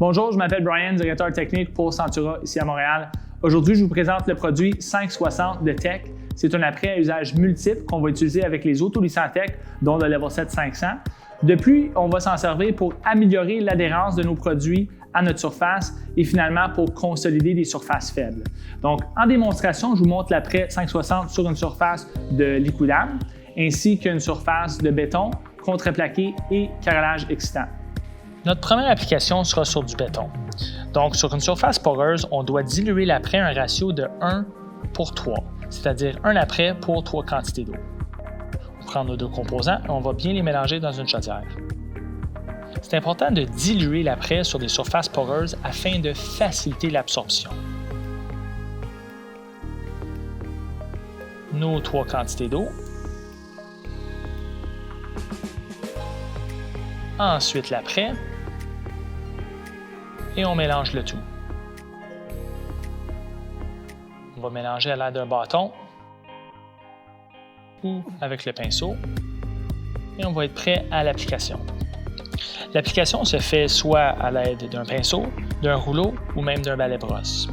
Bonjour, je m'appelle Brian, directeur technique pour Centura ici à Montréal. Aujourd'hui, je vous présente le produit 560 de Tech. C'est un apprêt à usage multiple qu'on va utiliser avec les autolissants Tech, dont le Level 7 500. De plus, on va s'en servir pour améliorer l'adhérence de nos produits à notre surface et finalement pour consolider des surfaces faibles. Donc, en démonstration, je vous montre l'apprêt 560 sur une surface de liquidable ainsi qu'une surface de béton, contreplaqué et carrelage excitant. Notre première application sera sur du béton. Donc, sur une surface poreuse, on doit diluer l'apprêt à un ratio de 1:3, c'est-à-dire un apprêt pour 3 quantités d'eau. On prend nos deux composants et on va bien les mélanger dans une chaudière. C'est important de diluer l'apprêt sur des surfaces poreuses afin de faciliter l'absorption. Nos 3 quantités d'eau. Ensuite l'apprêt. Et on mélange le tout. On va mélanger à l'aide d'un bâton ou avec le pinceau et on va être prêt à l'application. L'application se fait soit à l'aide d'un pinceau, d'un rouleau ou même d'un balai-brosse.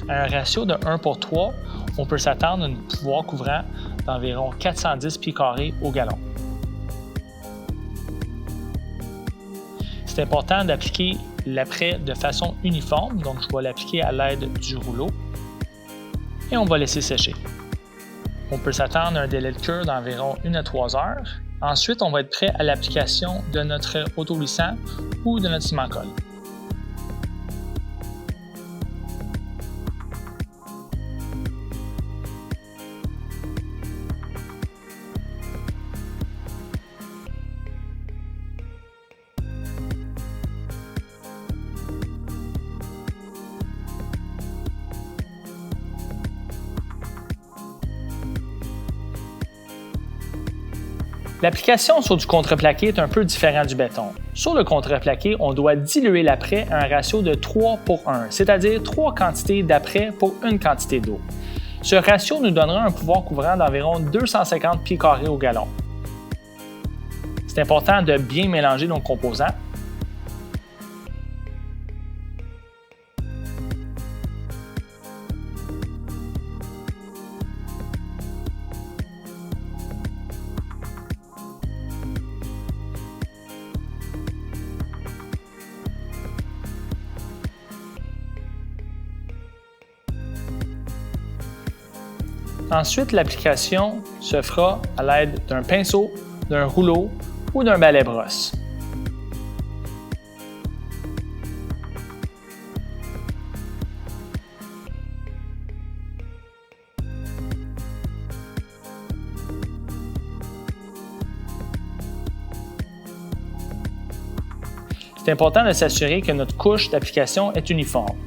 À un ratio de 1:3, on peut s'attendre à un pouvoir couvrant d'environ 410 pieds carrés au gallon. C'est important d'appliquer l'apprêt de façon uniforme, donc je vais l'appliquer à l'aide du rouleau et on va laisser sécher. On peut s'attendre à un délai de cure d'environ 1 à 3 heures. Ensuite, on va être prêt à l'application de notre autolissant ou de notre ciment-colle. L'application sur du contreplaqué est un peu différent du béton. Sur le contreplaqué, on doit diluer l'apprêt à un ratio de 3:1, c'est-à-dire 3 quantités d'apprêt pour une quantité d'eau. Ce ratio nous donnera un pouvoir couvrant d'environ 250 pieds carrés au gallon. C'est important de bien mélanger nos composants. Ensuite, l'application se fera à l'aide d'un pinceau, d'un rouleau ou d'un balai-brosse. C'est important de s'assurer que notre couche d'application est uniforme.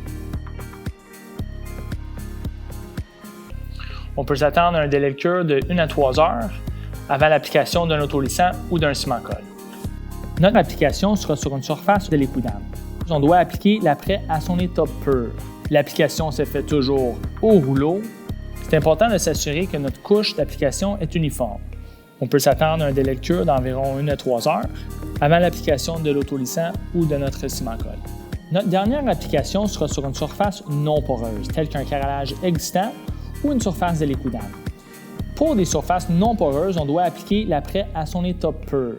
On peut s'attendre à un délai de cure de 1 à 3 heures avant l'application d'un autolissant ou d'un ciment-colle. Notre application sera sur une surface de liquidable. On doit appliquer l'apprêt à son état pur. L'application se fait toujours au rouleau. C'est important de s'assurer que notre couche d'application est uniforme. On peut s'attendre à un délai de cure d'environ 1 à 3 heures avant l'application de l'autolissant ou de notre ciment-colle. Notre dernière application sera sur une surface non poreuse, telle qu'un carrelage excitant ou une surface de liquidable. Pour des surfaces non poreuses, on doit appliquer l'apprêt à son état pur.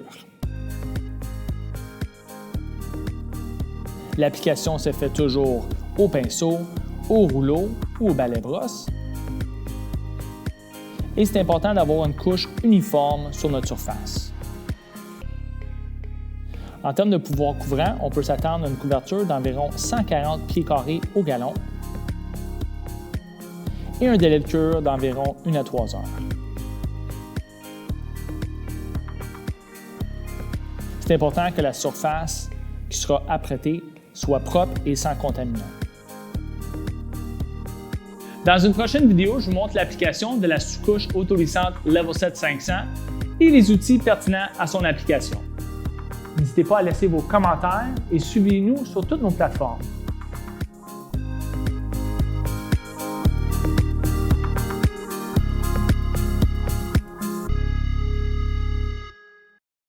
L'application se fait toujours au pinceau, au rouleau ou au balai-brosse. Et c'est important d'avoir une couche uniforme sur notre surface. En termes de pouvoir couvrant, on peut s'attendre à une couverture d'environ 140 pieds carrés au gallon et un délai de cure d'environ 1 à 3 heures. C'est important que la surface qui sera apprêtée soit propre et sans contaminants. Dans une prochaine vidéo, je vous montre l'application de la sous-couche autolissante Level 7 500 et les outils pertinents à son application. N'hésitez pas à laisser vos commentaires et suivez-nous sur toutes nos plateformes.